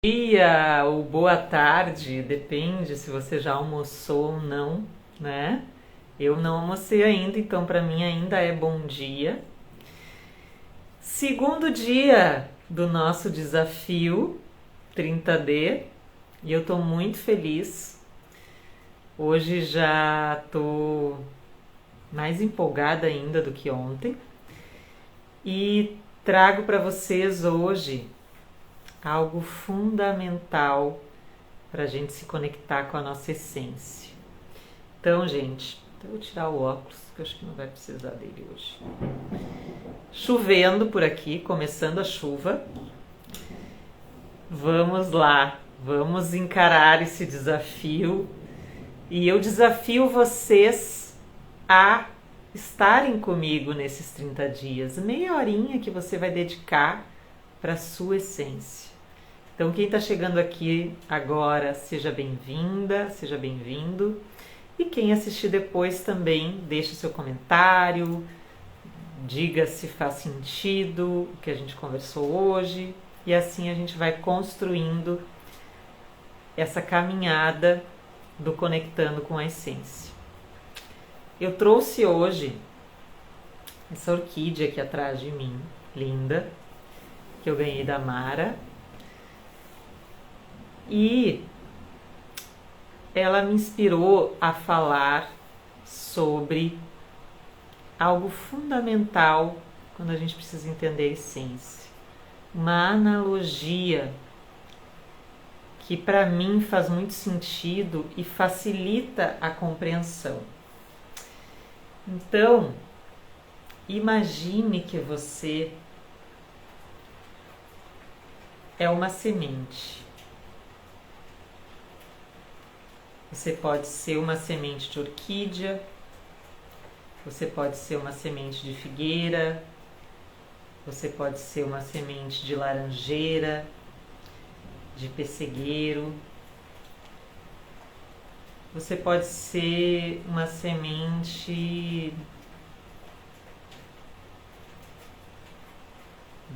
Dia ou boa tarde, depende se você já almoçou ou não, né? Eu não almocei ainda, então para mim ainda é bom dia. Segundo dia do nosso desafio 30D e eu tô muito feliz. Hoje já tô mais empolgada ainda do que ontem e trago para vocês hoje algo fundamental para a gente se conectar com a nossa essência. Então, gente, eu vou tirar o óculos, que eu acho que não vai precisar dele hoje. Chovendo por aqui, começando a chuva. Vamos lá, vamos encarar esse desafio. E eu desafio vocês a estarem comigo nesses 30 dias. Meia horinha que você vai dedicar para a sua essência. Então, quem está chegando aqui agora, seja bem-vinda, seja bem-vindo. E quem assistir depois também, deixe seu comentário, diga se faz sentido o que a gente conversou hoje. E assim a gente vai construindo essa caminhada do Conectando com a Essência. Eu trouxe hoje essa orquídea aqui atrás de mim, linda, que eu ganhei da Mara. E ela me inspirou a falar sobre algo fundamental quando a gente precisa entender a essência. Uma analogia que para mim faz muito sentido e facilita a compreensão. Então, imagine que você é uma semente. Você pode ser uma semente de orquídea, você pode ser uma semente de figueira, você pode ser uma semente de laranjeira, de pessegueiro, você pode ser uma semente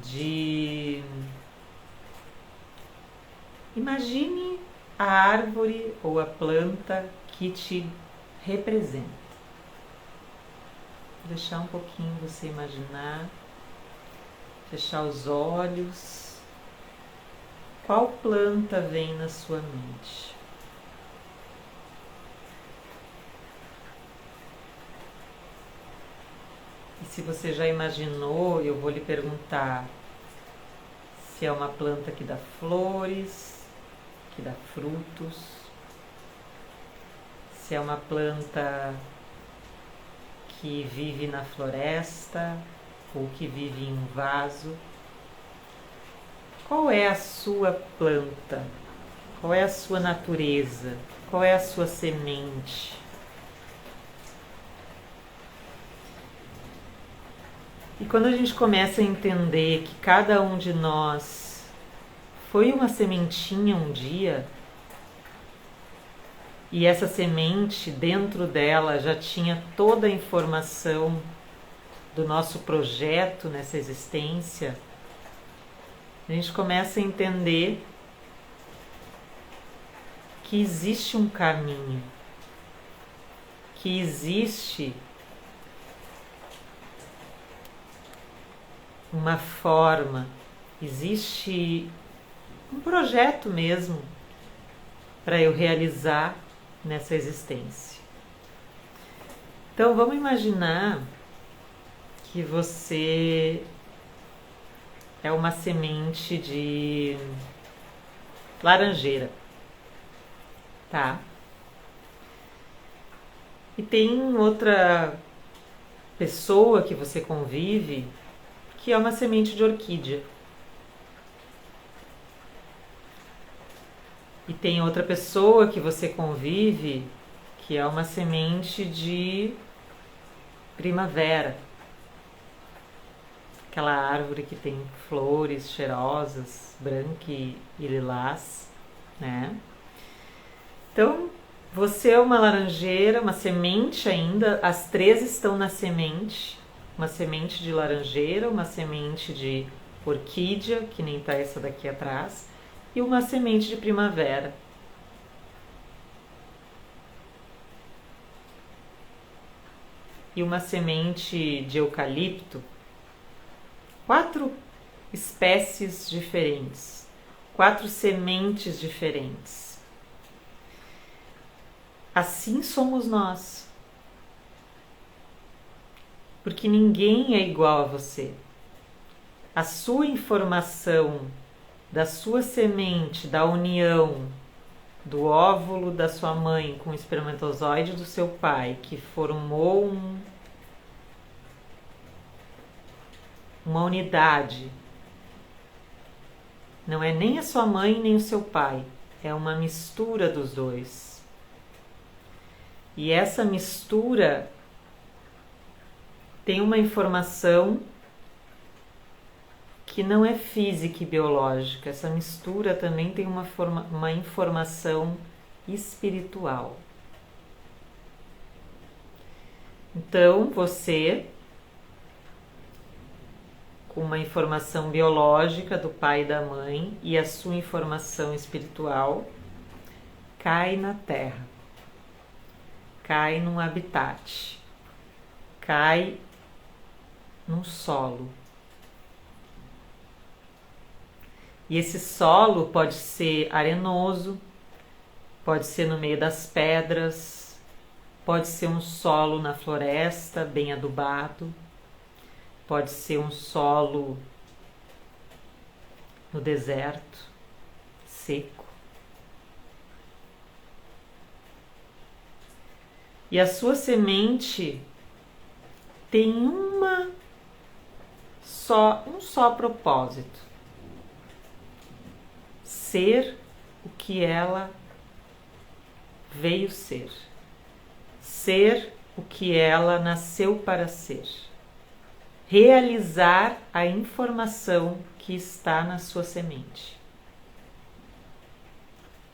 de... Imagine a árvore ou a planta que te representa. Vou deixar um pouquinho você imaginar, fechar os olhos. Qual planta vem na sua mente? E se você já imaginou, eu vou lhe perguntar se é uma planta que dá flores, que dá frutos, se é uma planta que vive na floresta ou que vive em um vaso. Qual é a sua planta? Qual é a sua natureza? Qual é a sua semente? E quando a gente começa a entender que cada um de nós foi uma sementinha um dia, e essa semente dentro dela já tinha toda a informação do nosso projeto nessa existência, a gente começa a entender que existe um caminho, que existe uma forma, existe um projeto mesmo para eu realizar nessa existência. Então vamos imaginar que você é uma semente de laranjeira, tá? E tem outra pessoa que você convive que é uma semente de orquídea. E tem outra pessoa que você convive que é uma semente de primavera. Aquela árvore que tem flores cheirosas, branca e lilás, né? Então, você é uma laranjeira, uma semente ainda, as três estão na semente. Uma semente de laranjeira, uma semente de orquídea, que nem tá essa daqui atrás, e uma semente de primavera. E uma semente de eucalipto. 4 espécies diferentes, 4 sementes diferentes. Assim somos nós. Porque ninguém é igual a você. A sua informação da sua semente, da união do óvulo da sua mãe com o espermatozoide do seu pai, que formou uma unidade. Não é nem a sua mãe nem o seu pai, é uma mistura dos dois. E essa mistura tem uma informação que não é física e biológica. Essa mistura também tem uma informação espiritual. Então, você, com uma informação biológica do pai e da mãe e a sua informação espiritual, cai na terra, cai num habitat, cai num solo. E esse solo pode ser arenoso, pode ser no meio das pedras, pode ser um solo na floresta, bem adubado, pode ser um solo no deserto, seco. E a sua semente tem um só propósito: ser o que ela veio ser, ser o que ela nasceu para ser, realizar a informação que está na sua semente.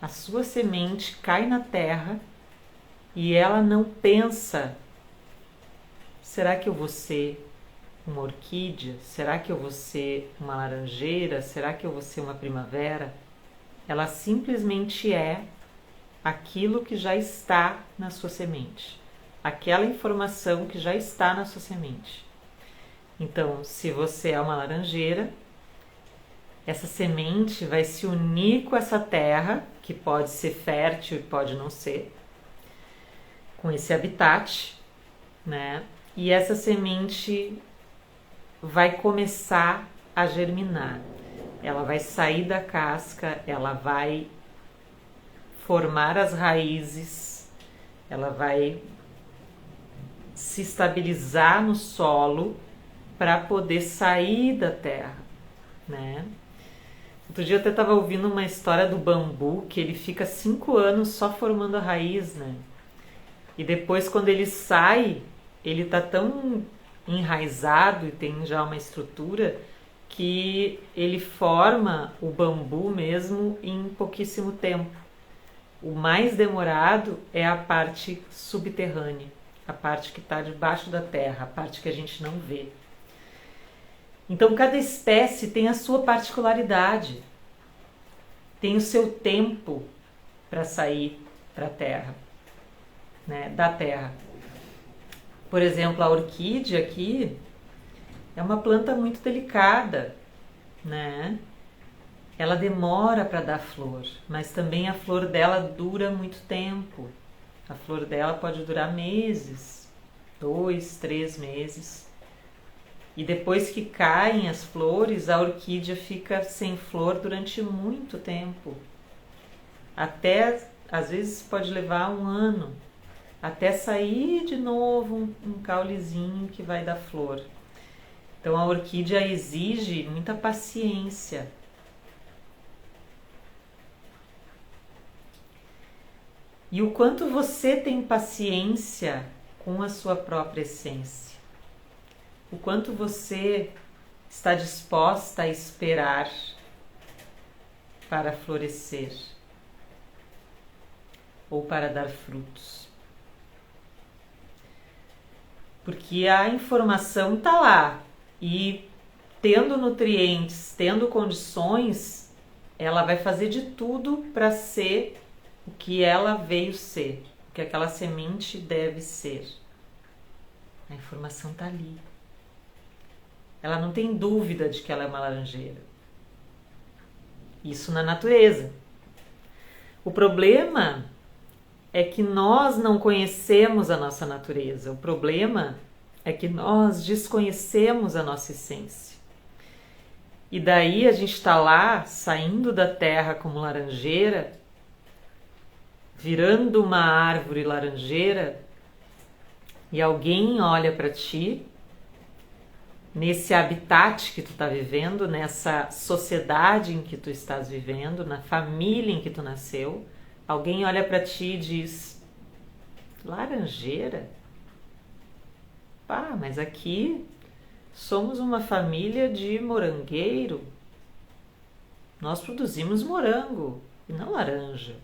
A sua semente cai na terra e ela não pensa: será que eu vou ser uma orquídea? Será que eu vou ser uma laranjeira? Será que eu vou ser uma primavera? Ela simplesmente é aquilo que já está na sua semente, aquela informação que já está na sua semente. Então, se você é uma laranjeira, essa semente vai se unir com essa terra, que pode ser fértil e pode não ser, com esse habitat, né? E essa semente vai começar a germinar. Ela vai sair da casca, ela vai formar as raízes, ela vai se estabilizar no solo para poder sair da terra, né? Outro dia eu até estava ouvindo uma história do bambu, que ele fica 5 anos só formando a raiz, né? E depois, quando ele sai, ele tá tão enraizado e tem já uma estrutura que ele forma o bambu mesmo em pouquíssimo tempo. O mais demorado é a parte subterrânea, a parte que está debaixo da terra, a parte que a gente não vê. Então, cada espécie tem a sua particularidade, tem o seu tempo para sair para a terra, né, da terra. Por exemplo, a orquídea aqui é uma planta muito delicada, né? Ela demora para dar flor, mas também a flor dela dura muito tempo. A flor dela pode durar meses, 2, 3 meses. E depois que caem as flores, a orquídea fica sem flor durante muito tempo. Até, às vezes, pode levar 1 ano, até sair de novo um caulezinho que vai dar flor. Então a orquídea exige muita paciência. E o quanto você tem paciência com a sua própria essência? O quanto você está disposta a esperar para florescer ou para dar frutos? Porque a informação está lá e, tendo nutrientes, tendo condições, ela vai fazer de tudo para ser o que ela veio ser, o que aquela semente deve ser. A informação está ali. Ela não tem dúvida de que ela é uma laranjeira. Isso na natureza. O problema é que nós não conhecemos a nossa natureza. O problema é que nós desconhecemos a nossa essência. E daí a gente está lá, saindo da terra como laranjeira, virando uma árvore laranjeira, e alguém olha para ti, nesse habitat que tu está vivendo, nessa sociedade em que tu estás vivendo, na família em que tu nasceu, alguém olha para ti e diz: laranjeira? Pá, mas aqui somos uma família de morangueiro. Nós produzimos morango e não laranja.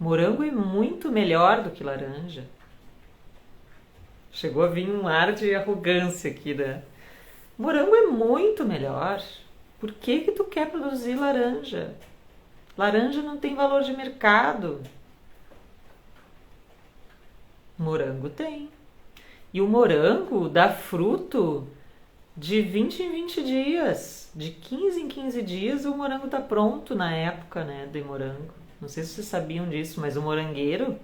Morango é muito melhor do que laranja. Chegou a vir um ar de arrogância aqui, né? Morango é muito melhor. Por que tu quer produzir laranja? Laranja não tem valor de mercado. Morango tem. E o morango dá fruto de 20 em 20 dias. De 15 em 15 dias o morango está pronto na época, né, do morango. Não sei se vocês sabiam disso, mas o morangueiro,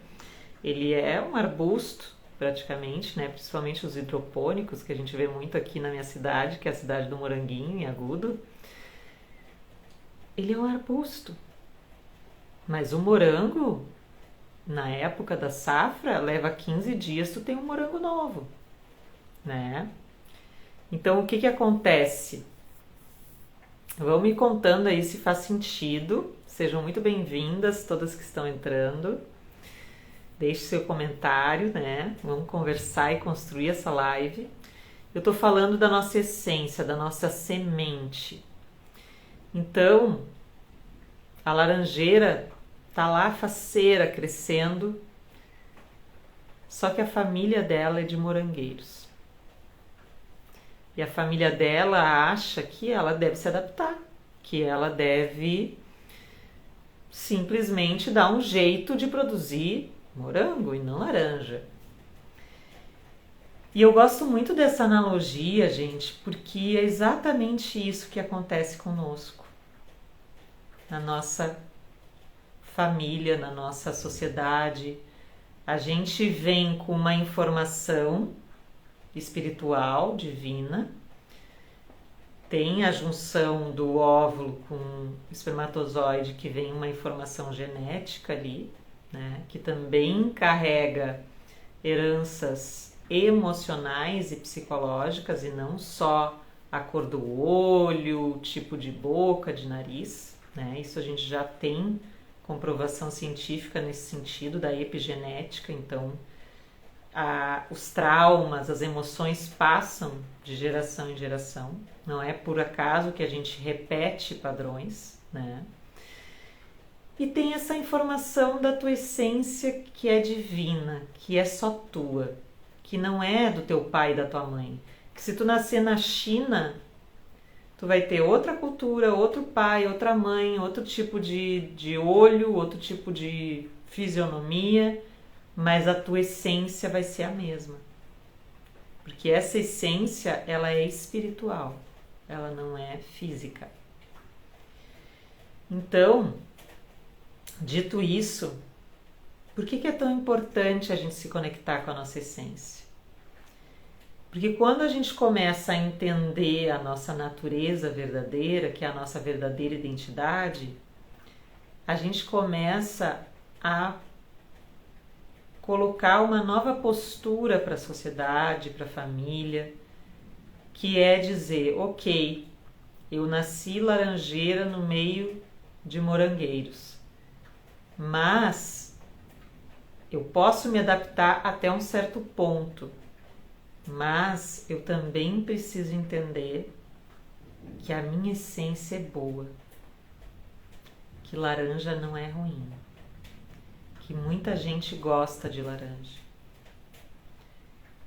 ele é um arbusto, praticamente, né, principalmente os hidropônicos, que a gente vê muito aqui na minha cidade, que é a cidade do Moranguinho, em Agudo. Ele é um arbusto. Mas o morango, na época da safra, leva 15 dias, tu tem um morango novo, né? Então, o que acontece? Vão me contando aí se faz sentido. Sejam muito bem-vindas, todas que estão entrando. Deixe seu comentário, né? Vamos conversar e construir essa live. Eu tô falando da nossa essência, da nossa semente. Então, a laranjeira tá lá faceira, crescendo, só que a família dela é de morangueiros. E a família dela acha que ela deve se adaptar, que ela deve simplesmente dar um jeito de produzir morango e não laranja. E eu gosto muito dessa analogia, gente, porque é exatamente isso que acontece conosco, na nossa família, na nossa sociedade. A gente vem com uma informação espiritual, divina, tem a junção do óvulo com o espermatozoide, que vem uma informação genética ali, né, que também carrega heranças emocionais e psicológicas, e não só a cor do olho, o tipo de boca, de nariz, né? Isso a gente já tem comprovação científica nesse sentido da epigenética. Então os traumas, as emoções passam de geração em geração. Não é por acaso que a gente repete padrões, né? E tem essa informação da tua essência que é divina, que é só tua, que não é do teu pai e da tua mãe. Que se tu nascer na China, tu vai ter outra cultura, outro pai, outra mãe, outro tipo de olho, outro tipo de fisionomia, mas a tua essência vai ser a mesma. Porque essa essência, ela é espiritual, ela não é física. Então, dito isso, por que é tão importante a gente se conectar com a nossa essência? Porque quando a gente começa a entender a nossa natureza verdadeira, que é a nossa verdadeira identidade, a gente começa a colocar uma nova postura para a sociedade, para a família, que é dizer, ok, eu nasci laranjeira no meio de morangueiros, mas eu posso me adaptar até um certo ponto, mas eu também preciso entender que a minha essência é boa, que laranja não é ruim, que muita gente gosta de laranja.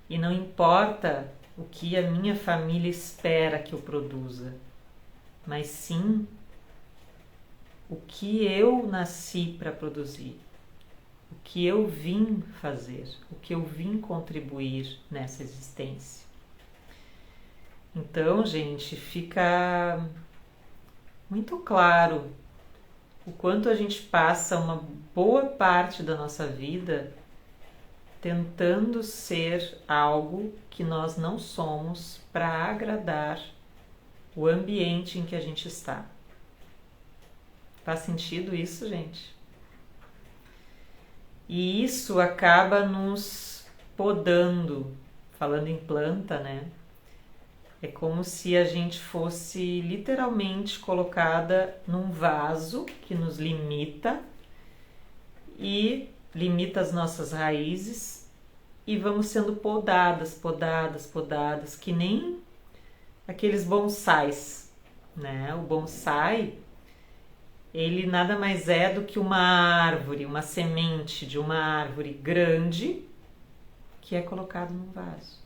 E não importa o que a minha família espera que eu produza, mas sim o que eu nasci para produzir, o que eu vim fazer, o que eu vim contribuir nessa existência. Então, gente, fica muito claro o quanto a gente passa uma boa parte da nossa vida tentando ser algo que nós não somos para agradar o ambiente em que a gente está. Faz sentido isso, gente? E isso acaba nos podando, falando em planta, né? É como se a gente fosse literalmente colocada num vaso que nos limita e limita as nossas raízes e vamos sendo podadas, que nem aqueles bonsais, né? O bonsai, ele nada mais é do que uma árvore, uma semente de uma árvore grande que é colocado num vaso,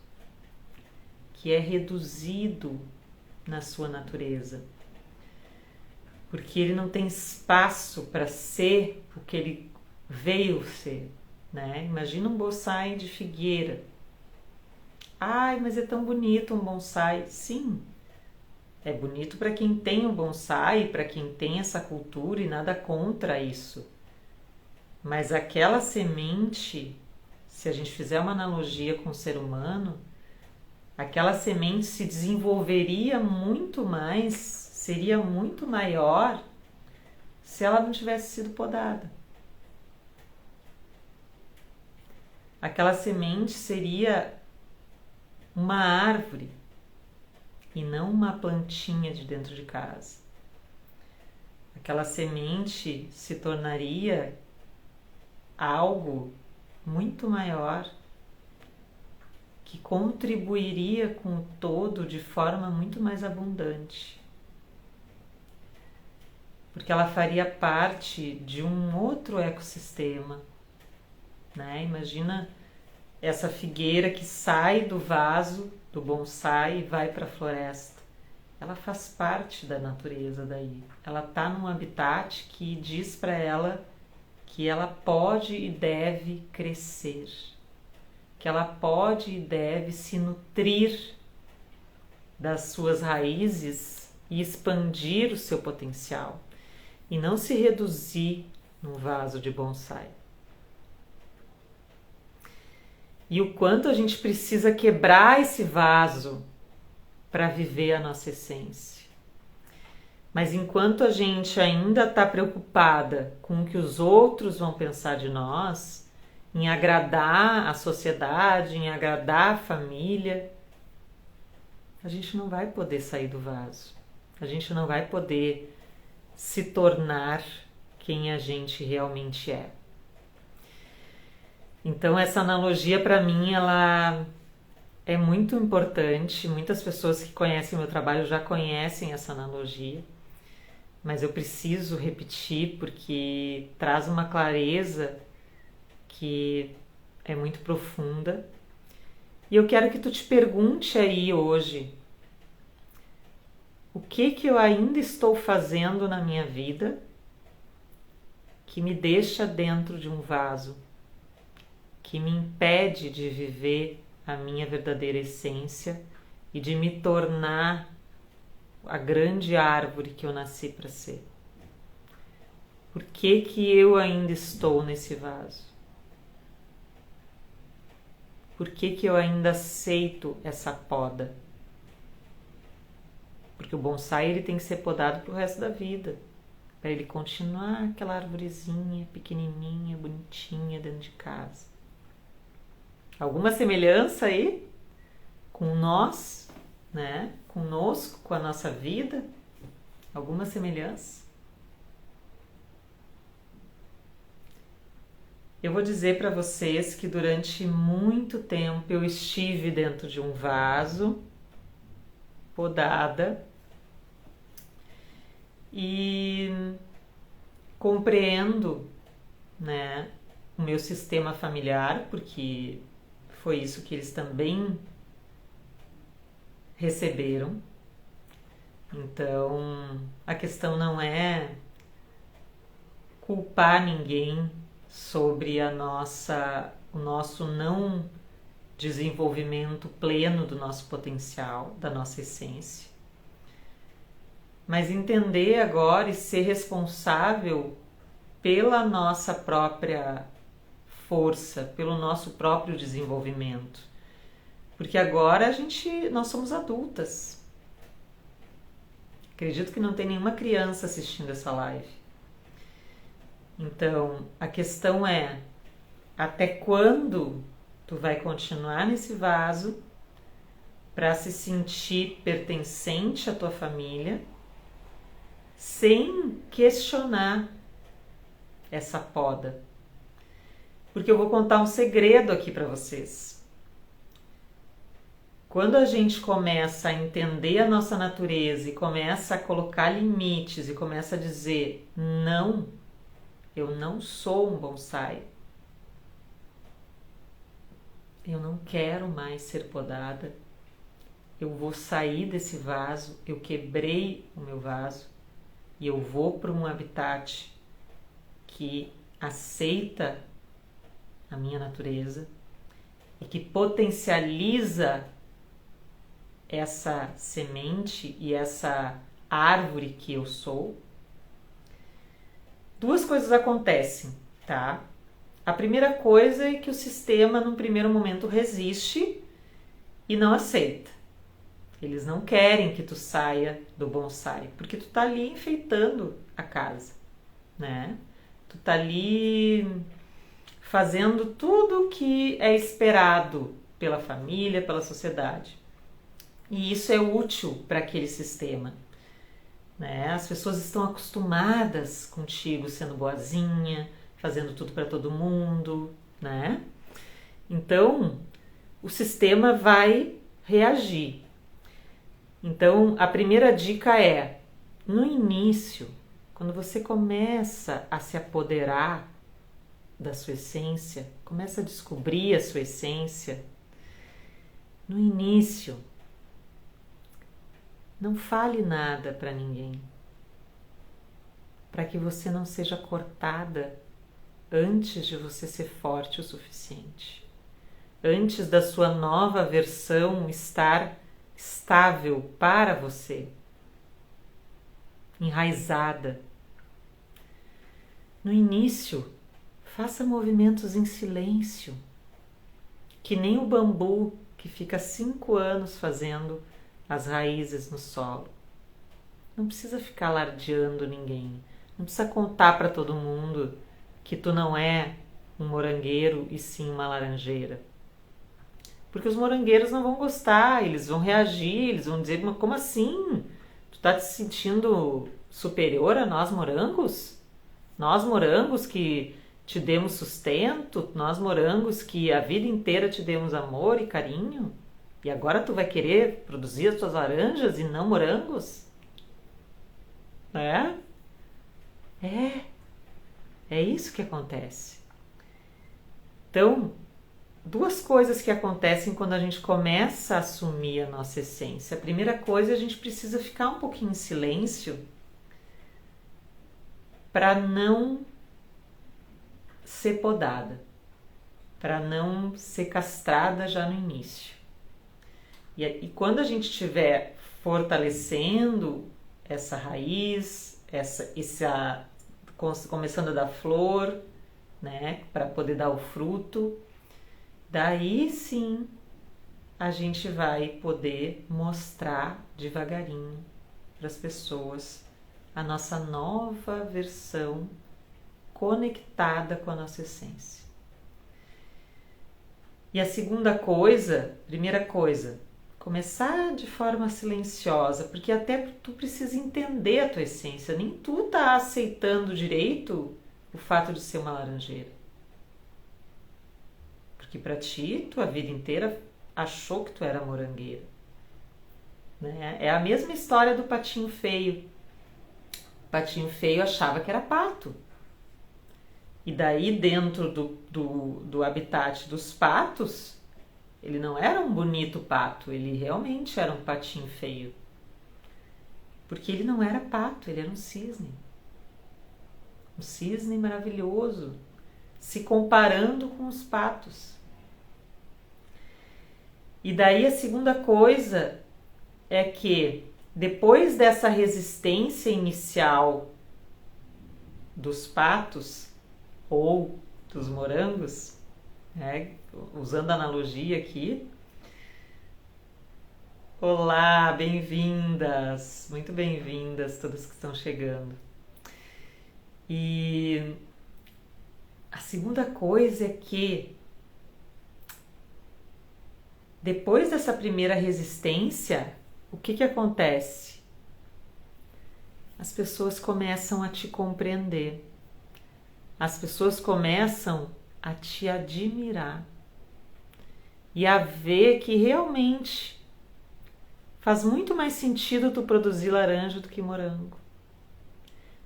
que é reduzido na sua natureza, porque ele não tem espaço para ser o que ele veio ser, né? Imagina um bonsai de figueira. Ai, mas é tão bonito um bonsai. Sim, é bonito para quem tem um bonsai, para quem tem essa cultura e nada contra isso. Mas aquela semente, se a gente fizer uma analogia com o ser humano, aquela semente se desenvolveria muito mais, seria muito maior se ela não tivesse sido podada. Aquela semente seria uma árvore e não uma plantinha de dentro de casa. Aquela semente se tornaria algo muito maior que contribuiria com o todo de forma muito mais abundante. Porque ela faria parte de um outro ecossistema, né? Imagina essa figueira que sai do vaso, do bonsai e vai para a floresta. Ela faz parte da natureza daí. Ela está num habitat que diz para ela que ela pode e deve crescer, que ela pode e deve se nutrir das suas raízes e expandir o seu potencial, e não se reduzir num vaso de bonsai. E o quanto a gente precisa quebrar esse vaso para viver a nossa essência. Mas enquanto a gente ainda está preocupada com o que os outros vão pensar de nós, em agradar a sociedade, em agradar a família, a gente não vai poder sair do vaso. A gente não vai poder se tornar quem a gente realmente é. Então essa analogia para mim ela é muito importante. Muitas pessoas que conhecem meu trabalho já conhecem essa analogia, mas eu preciso repetir porque traz uma clareza que é muito profunda. E eu quero que tu te pergunte aí hoje: o que eu ainda estou fazendo na minha vida que me deixa dentro de um vaso, que me impede de viver a minha verdadeira essência e de me tornar a grande árvore que eu nasci para ser? Por que eu ainda estou nesse vaso? Por que eu ainda aceito essa poda? Porque o bonsai ele tem que ser podado para o resto da vida, para ele continuar aquela arvorezinha pequenininha, bonitinha dentro de casa. Alguma semelhança aí com nós, né? Conosco, com a nossa vida? Alguma semelhança? Eu vou dizer para vocês que durante muito tempo eu estive dentro de um vaso, podada, e compreendo, né, o meu sistema familiar, porque foi isso que eles também receberam. Então, a questão não é culpar ninguém sobre o nosso não desenvolvimento pleno do nosso potencial, da nossa essência. Mas entender agora e ser responsável pela nossa própria força, pelo nosso próprio desenvolvimento. Porque agora nós somos adultas. Acredito que não tem nenhuma criança assistindo essa live. Então, a questão é, até quando tu vai continuar nesse vaso para se sentir pertencente à tua família, sem questionar essa poda? Porque eu vou contar um segredo aqui para vocês. Quando a gente começa a entender a nossa natureza e começa a colocar limites e começa a dizer, não, eu não sou um bonsai, eu não quero mais ser podada, eu vou sair desse vaso, eu quebrei o meu vaso e eu vou para um habitat que aceita a minha natureza e que potencializa essa semente e essa árvore que eu sou. Duas coisas acontecem, tá? A primeira coisa é que o sistema, num primeiro momento, resiste e não aceita. Eles não querem que tu saia do bonsai, porque tu tá ali enfeitando a casa, né? Tu tá ali fazendo tudo o que é esperado pela família, pela sociedade. E isso é útil para aquele sistema, né? As pessoas estão acostumadas contigo sendo boazinha, fazendo tudo para todo mundo, né? Então, o sistema vai reagir. Então, a primeira dica é, no início, quando você começa a se apoderar da sua essência, começa a descobrir a sua essência, no início, não fale nada para ninguém, para que você não seja cortada antes de você ser forte o suficiente, antes da sua nova versão estar estável para você, enraizada. No início, faça movimentos em silêncio, que nem o bambu que fica 5 anos fazendo as raízes no solo. Não precisa ficar alardeando ninguém, não precisa contar para todo mundo que tu não é um morangueiro e sim uma laranjeira. Porque os morangueiros não vão gostar, eles vão reagir, eles vão dizer, mas como assim? Tu tá te sentindo superior a nós morangos? Nós morangos que te demos sustento, nós morangos que a vida inteira te demos amor e carinho? E agora tu vai querer produzir as tuas laranjas e não morangos? É isso que acontece. Então, duas coisas que acontecem quando a gente começa a assumir a nossa essência. A primeira coisa, a gente precisa ficar um pouquinho em silêncio para não ser podada, para não ser castrada já no início. E quando a gente estiver fortalecendo essa raiz, começando a dar flor, né, para poder dar o fruto, daí sim a gente vai poder mostrar devagarinho para as pessoas a nossa nova versão conectada com a nossa essência. E a primeira coisa, começar de forma silenciosa, porque até tu precisa entender a tua essência, nem tu tá aceitando direito o fato de ser uma laranjeira. Porque para ti, tua vida inteira achou que tu era morangueira. Né? É a mesma história do patinho feio. O patinho feio achava que era pato. E daí dentro do habitat dos patos, ele não era um bonito pato, ele realmente era um patinho feio. Porque ele não era pato, ele era um cisne. um cisne maravilhoso, se comparando com os patos. E daí a segunda coisa é que depois dessa resistência inicial dos patos ou dos morangos, usando a analogia aqui. Olá, bem-vindas, muito bem-vindas todas que estão chegando. E a segunda coisa é que depois dessa primeira resistência, o que acontece? As pessoas começam a te compreender, as pessoas começam a te admirar e a ver que realmente faz muito mais sentido tu produzir laranja do que morango.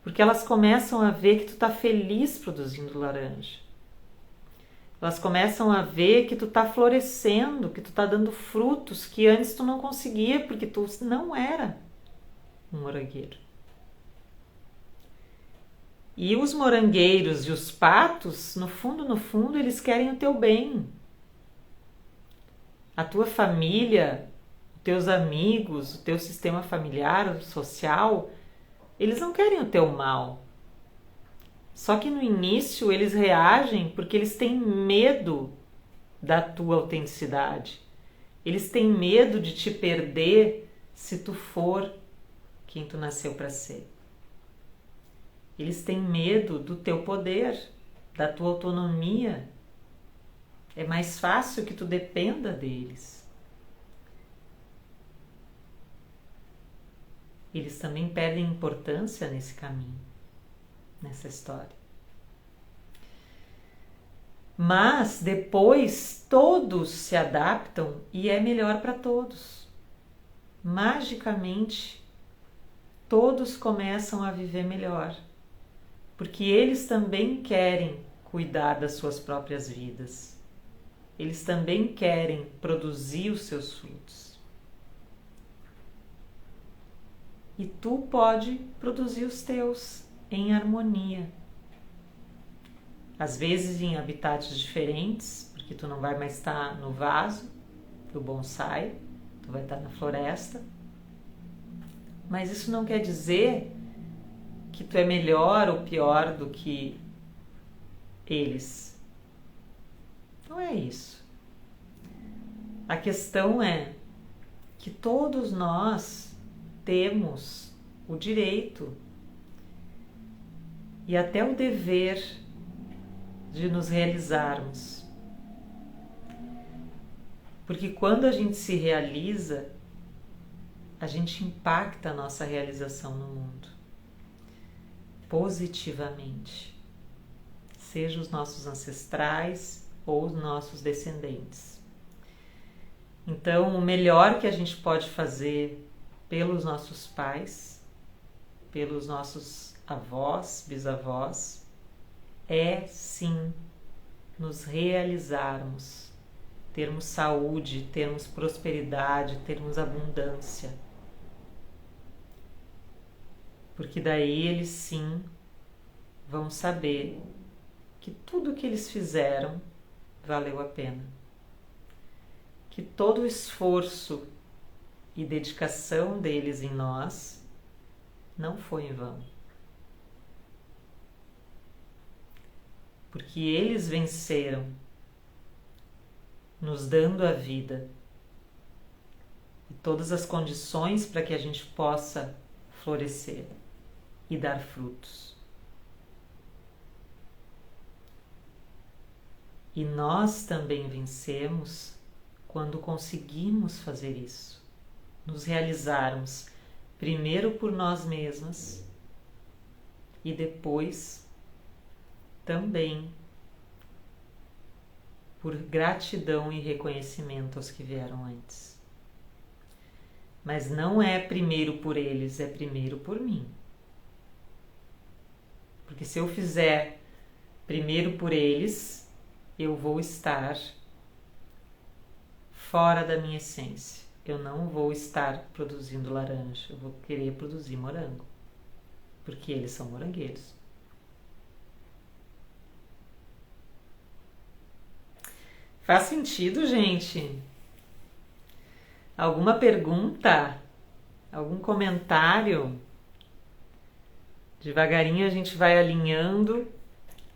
Porque elas começam a ver que tu tá feliz produzindo laranja. Elas começam a ver que tu tá florescendo, que tu tá dando frutos que antes tu não conseguia porque tu não era um morangueiro. E os morangueiros e os patos, no fundo, eles querem o teu bem. A tua família, os teus amigos, o teu sistema familiar, o social, eles não querem o teu mal. Só que no início eles reagem porque eles têm medo da tua autenticidade. Eles têm medo de te perder se tu for quem tu nasceu para ser. Eles têm medo do teu poder, da tua autonomia. É mais fácil que tu dependa deles. Eles também perdem importância nesse caminho, nessa história. Mas depois todos se adaptam e é melhor para todos. Magicamente, todos começam a viver melhor. Porque eles também querem cuidar das suas próprias vidas. Eles também querem produzir os seus frutos. E tu pode produzir os teus em harmonia. Às vezes em habitats diferentes, porque tu não vai mais estar no vaso do bonsai, tu vai estar na floresta. Mas isso não quer dizer que tu é melhor ou pior do que eles. Não é isso. A questão é que todos nós temos o direito e até o dever de nos realizarmos. Porque quando a gente se realiza, a gente impacta a nossa realização no mundo positivamente, seja os nossos ancestrais ou os nossos descendentes. Então, o melhor que a gente pode fazer pelos nossos pais, pelos nossos avós, bisavós, é sim nos realizarmos, termos saúde, termos prosperidade, termos abundância. Porque daí eles sim vão saber que tudo que eles fizeram valeu a pena. Que todo o esforço e dedicação deles em nós não foi em vão. Porque eles venceram, nos dando a vida e todas as condições para que a gente possa florescer e dar frutos. E nós também vencemos quando conseguimos fazer isso, nos realizarmos primeiro por nós mesmas e depois também por gratidão e reconhecimento aos que vieram antes. Mas não é primeiro por eles, é primeiro por mim. Porque se eu fizer primeiro por eles, eu vou estar fora da minha essência. Eu não vou estar produzindo laranja, eu vou querer produzir morango. Porque eles são morangueiros. Faz sentido, gente? Alguma pergunta? Algum comentário? Devagarinho a gente vai alinhando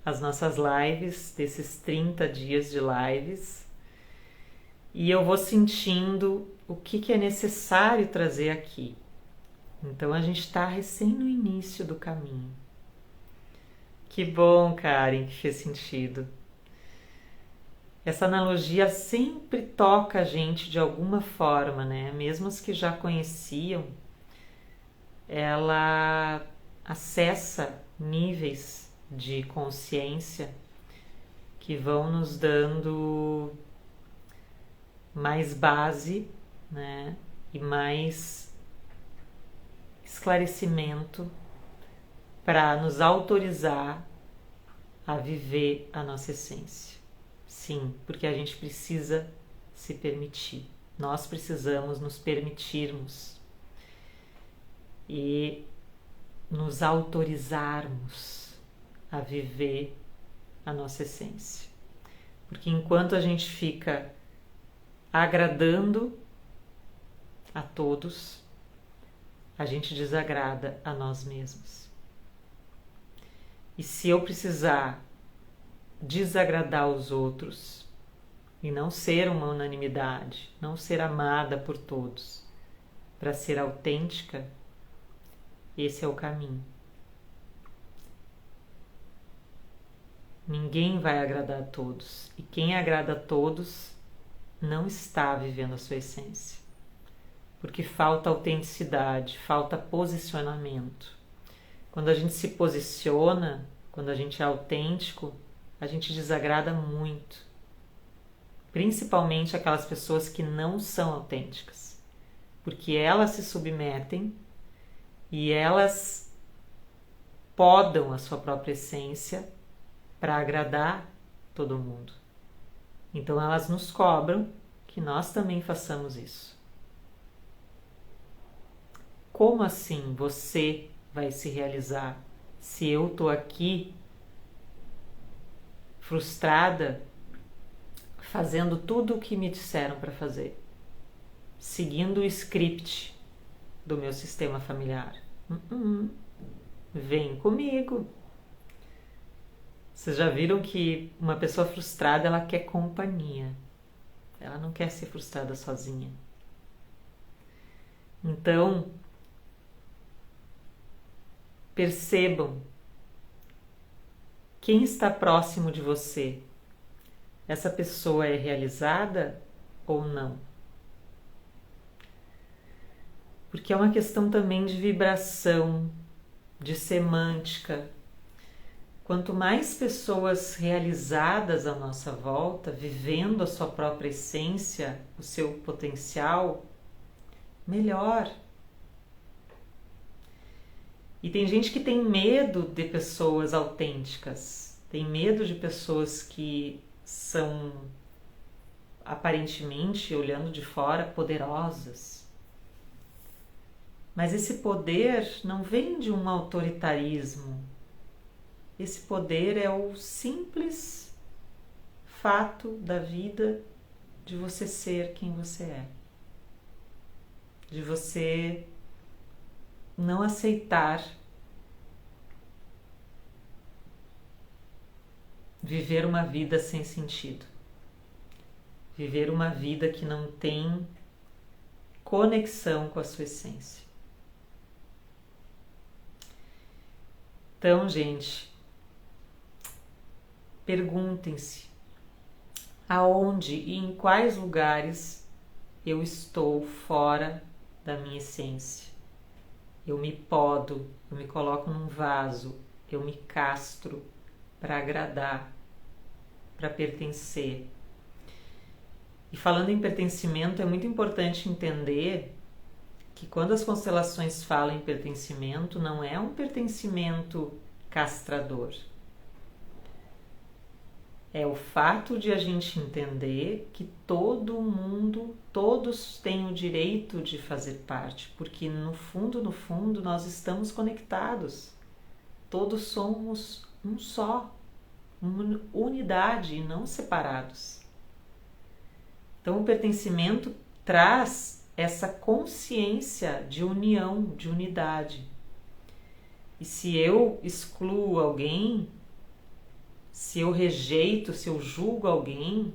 as nossas lives, desses 30 dias de lives, e eu vou sentindo o que é necessário trazer aqui. Então a gente está recém no início do caminho. Que bom, Karen, que fez sentido. Essa analogia sempre toca a gente de alguma forma, né? Mesmo os que já conheciam, ela acessa níveis de consciência que vão nos dando mais base, né? E mais esclarecimento para nos autorizar a viver a nossa essência. Sim, porque a gente precisa se permitir. Nós precisamos nos permitirmos e nos autorizarmos a viver a nossa essência. Porque enquanto a gente fica agradando a todos, a gente desagrada a nós mesmos. E se eu precisar desagradar os outros e não ser uma unanimidade, não ser amada por todos, para ser autêntica, esse é o caminho. Ninguém vai agradar a todos, e quem agrada a todos não está vivendo a sua essência, porque falta autenticidade, falta posicionamento. Quando a gente se posiciona, quando a gente é autêntico, a gente desagrada muito, principalmente aquelas pessoas que não são autênticas, porque elas se submetem e elas podam a sua própria essência para agradar todo mundo. Então elas nos cobram que nós também façamos isso. Como assim você vai se realizar se eu estou aqui frustrada, fazendo tudo o que me disseram para fazer, seguindo o script do meu sistema familiar? Vem comigo. Vocês já viram que uma pessoa frustrada, ela quer companhia. Ela não quer ser frustrada sozinha. Então, percebam quem está próximo de você. Essa pessoa é realizada ou não? Porque é uma questão também de vibração, de semântica. Quanto mais pessoas realizadas à nossa volta, vivendo a sua própria essência, o seu potencial, melhor. E tem gente que tem medo de pessoas autênticas, tem medo de pessoas que são, aparentemente, olhando de fora, poderosas. Mas esse poder não vem de um autoritarismo. Esse poder é o simples fato da vida de você ser quem você é. De você não aceitar viver uma vida sem sentido. Viver uma vida que não tem conexão com a sua essência. Então, gente, perguntem-se aonde e em quais lugares eu estou fora da minha essência. Eu me podo, eu me coloco num vaso, eu me castro para agradar, para pertencer. E falando em pertencimento, é muito importante entender que quando as constelações falam em pertencimento, não é um pertencimento castrador. É o fato de a gente entender que todo mundo, todos têm o direito de fazer parte, porque no fundo, nós estamos conectados. Todos somos um só, uma unidade e não separados. Então, o pertencimento traz essa consciência de união, de unidade. E se eu excluo alguém, se eu rejeito, se eu julgo alguém,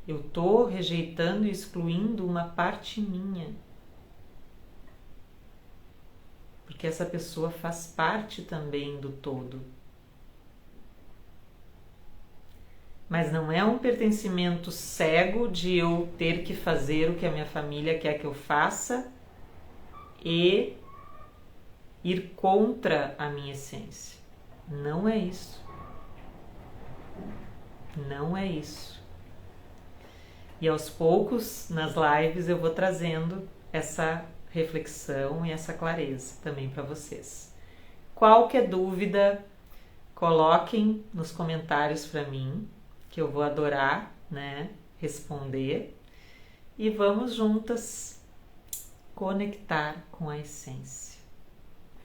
eu estou rejeitando e excluindo uma parte minha. Porque essa pessoa faz parte também do todo. Mas não é um pertencimento cego de eu ter que fazer o que a minha família quer que eu faça e ir contra a minha essência. Não é isso. Não é isso. E aos poucos, nas lives, eu vou trazendo essa reflexão e essa clareza também para vocês. Qualquer dúvida, coloquem nos comentários para mim, que eu vou adorar, responder. E vamos juntas conectar com a essência.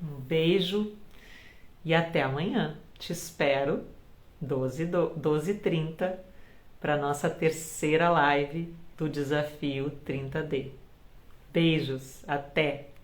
Um beijo e até amanhã. Te espero 12h30 para nossa terceira live do Desafio 30D. Beijos, até!